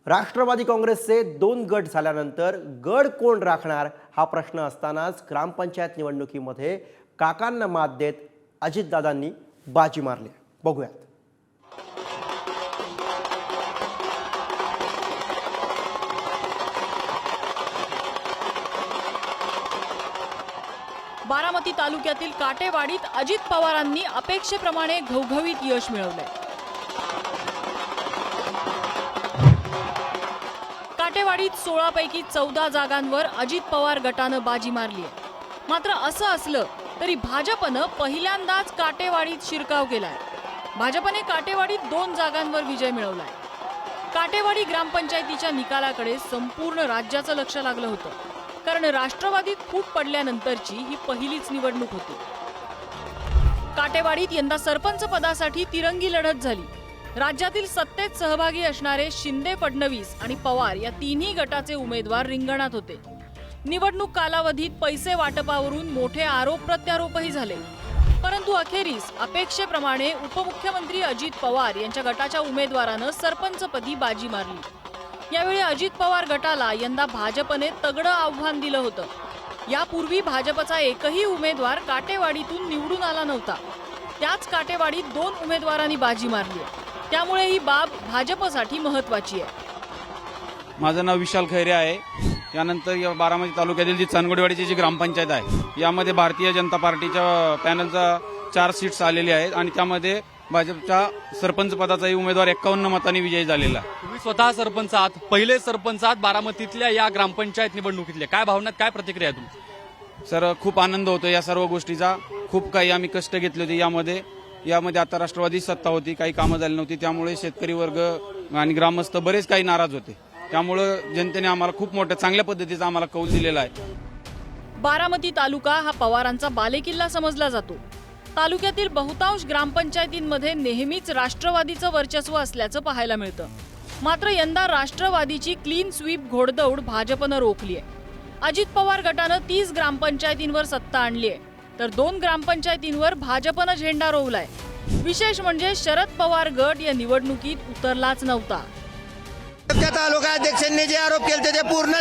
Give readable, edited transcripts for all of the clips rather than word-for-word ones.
राष्ट्रवादी काँग्रेसचे 2 गट झाल्यानंतर गड कोण राखणार हा प्रश्न असतानाच ग्रामपंचायत निवडणुकीमध्ये काकांना मात देत अजितदादांनी बाजी मारली। बघूयात। बारामती तालुक्यातील काटेवाडीत अजित पवारांनी अपेक्षेप्रमाणे घवघवीत यश मिळवले। काटेवाडीत 16 पैकी 14 जागांवर अजित पवार गटानं बाजी मारली आहे। मात्र असं असलं तरी भाजपनं पहिल्यांदाच काटेवाडीत शिरकाव केलाय। भाजपने काटेवाडीत 2 जागांवर विजय मिळवलाय। काटेवाडी ग्रामपंचायतीच्या निकालाकडे संपूर्ण राज्याचं लक्ष लागलं होतं, कारण राष्ट्रवादीत फूट पडल्यानंतरची ही पहिलीच निवडणूक होती। काटेवाडीत यंदा सरपंच पदासाठी तिरंगी लढत झाली। राज्यातील सत्तेत सहभागी असणारे शिंदे, फडणवीस आणि पवार या तिन्ही गटाचे उमेदवार रिंगणात होते। निवडणूक कालावधीत पैसे वाटपावरून मोठे आरोप प्रत्यारोपही झाले, परंतु अखेरीस अपेक्षेप्रमाणे उपमुख्यमंत्री अजित पवार यांच्या गटाच्या उमेदवारानं सरपंचपदी बाजी मारली। यावेळी अजित पवार गटाला यंदा भाजपने तगडं आव्हान दिलं होतं। यापूर्वी भाजपचा एकही उमेदवार काटेवाडीतून निवडून आला नव्हता। त्याच काटेवाडीत 2 उमेदवारांनी बाजी मारली आहे, त्यामुळे ही बाब भाजपसाठी महत्त्वाची आहे। माझं नाव विशाल खैरे आहे। यानंतर या बारामती तालुक्यातील जी चांदगुडेवाडीची जी ग्रामपंचायत आहे, यामध्ये भारतीय जनता पार्टीच्या पॅनलचा 4 सीट्स आलेले आहेत आणि त्यामध्ये भाजपच्या सरपंच पदाचाही उमेदवार 51 मतांनी विजयी झालेला आहे। तुम्ही स्वतः सरपंच आहात, पहिले सरपंच आहात बारामतीतल्या या ग्रामपंचायत निवडणुकीतल्या, काय भावना, काय प्रतिक्रिया आहे तुमची? सर, खूप आनंद होतो या सर्व गोष्टीचा। खूप काही आम्ही कष्ट घेतले होते यामध्ये आता राष्ट्रवादी सत्ता होती, काही कामं झाली नव्हती, त्यामुळे शेतकरी वर्ग आणि ग्रामस्थ बरेच काही नाराज होते। त्यामुळे जनतेने आम्हाला खूप मोठ्या चांगल्या पद्धतीचा आम्हाला कौल दिलेला आहे। बारामती तालुका हा पवारांचा बालेकिल्ला समजला जातो। तालुक्यातील बहुतांश ग्रामपंचायतींमध्ये नेहमीच राष्ट्रवादीचं वर्चस्व असल्याचं पाहायला मिळतं। मात्र यंदा राष्ट्रवादीची क्लीन स्वीप घोडदौड भाजपनं रोखली आहे। अजित पवार गटानं 30 ग्रामपंचायतींवर सत्ता आणली आहे, तर 2 ग्रामपंचायतींवर भाजपनं झेंडा रोवलाय। विशेष म्हणजे शरद पवार गट या निवडणुकीत उतरलाच नव्हता। तालुका अध्यक्षांनी जे आरोप केले ते पूर्ण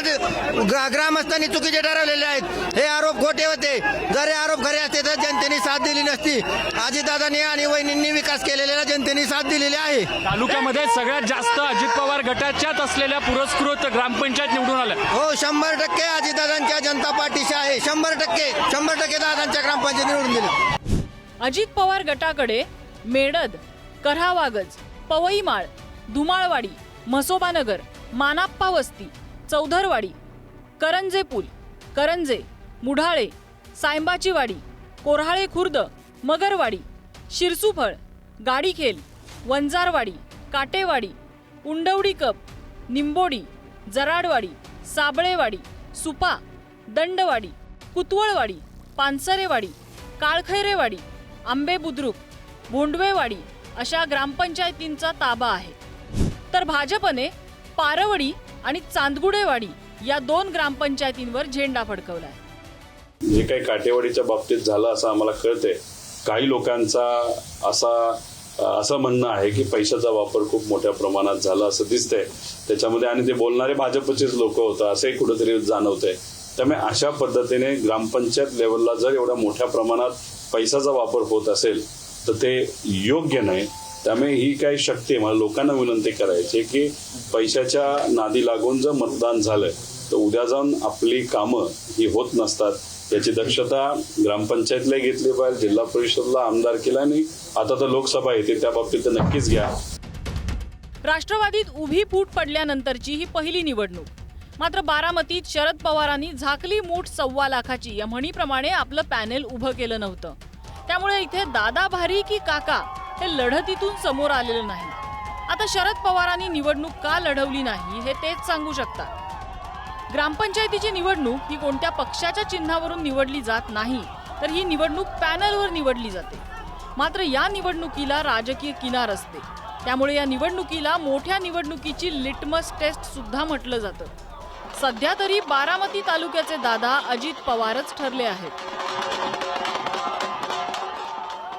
ग्रामस्थांनी चुकीचे ठरवलेले आहेत। हे आरोप खोटे होते। जर हे आरोप खरे असते तर जनतेने साथ दिली नसती। अजितदादांनी आणि वहिनींनी विकास केलेला जनतेने साथ दिलेली आहे। तालुक्यामध्ये सगळ्यात जास्त अजित पवार गटाच्याच असलेल्या पुरस्कृत ग्रामपंचायत निवडून आल्या। हो, 100% अजितदादांच्या जनता पार्टीशी आहे। 100% दादांच्या ग्रामपंचायत निवडून दिली। अजित पवार गटाकडे मेडद, करहावागज, पवईमाळ, धुमाळवाडी, म्हसोबानगर, मानाप्पा वस्ती, चौधरवाडी, करंजे पूल, करंजे, मुढाळे, सायंबाचीवाडी, कोऱ्हाळे खुर्द, मगरवाडी, शिरसुफळ, गाडीखेल, वंजारवाडी, काटेवाडी, उंडवडी कप, निंबोडी, जराडवाडी, साबळेवाडी, सुपा, दंडवाडी, कुतवळवाडी, पानसरेवाडी, काळखैरेवाडी, आंबे बुद्रुक, भोंडवेवाडी अशा ग्रामपंचायतींचा ताबा आहे। तर भाजपने पारवडी आणि चांदगुडेवाडी या 2 ग्रामपंचायतींवर झेंडा फडकवलाय। जे काही काटेवाडीच्या बाबतीत झालं असं आम्हाला कळतंय। काही लोकांचा असं म्हणणं आहे की पैशाचा वापर खूप मोठ्या प्रमाणात झाला असं दिसतंय त्याच्यामध्ये, आणि ते बोलणारे भाजपचेच लोक होतं असंही कुठेतरी जाणवतंय। त्यामुळे अशा पद्धतीने ग्रामपंचायत लेवलला जर एवढ्या मोठ्या प्रमाणात पैशाचा वापर होत असेल तर ते योग्य नाही। त्यामुळे ही काही शक्ती मला लोकांना विनंती करायची की पैशाच्या नादी लागून जर मतदान झालं तर उद्या जाऊन आपली कामं ही होत नसतात। याची दक्षता ग्रामपंचायतला घेतली पाहिजे, जिल्हा परिषदला, आमदारकीला, आणि आता तर लोकसभा येते त्या बाबतीत नक्कीच घ्या। राष्ट्रवादीत उभी फूट पडल्यानंतरची ही पहिली निवडणूक। मात्र बारामतीत शरद पवारांनी झाकली मूठ 1.25 लाखाची या म्हणीप्रमाणे आपलं पॅनेल उभं केलं नव्हतं। त्यामुळे इथे दादा भारी की काका हे लढतीतून समोर आलेलं नाही। आता शरद पवारांनी निवडणूक का लढवली नाही हे तेच सांगू शकतात। ग्रामपंचायतीची निवडणूक ही कोणत्या पक्षाच्या चिन्हावरून निवडली जात नाही, तर ही निवडणूक पॅनलवर निवडली जाते। मात्र या निवडणुकीला राजकीय किनार असते, त्यामुळे या निवडणुकीला मोठ्या निवडणुकीची लिटमस टेस्ट सुद्धा म्हटलं जातं। सध्या तरी बारामती तालुक्याचे दादा अजित पवारच ठरले आहेत।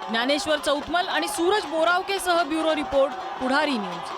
ज्ञानेश्वर चौतमल आणि सूरज बोरावकेसह ब्युरो रिपोर्ट, पुढारी न्यूज।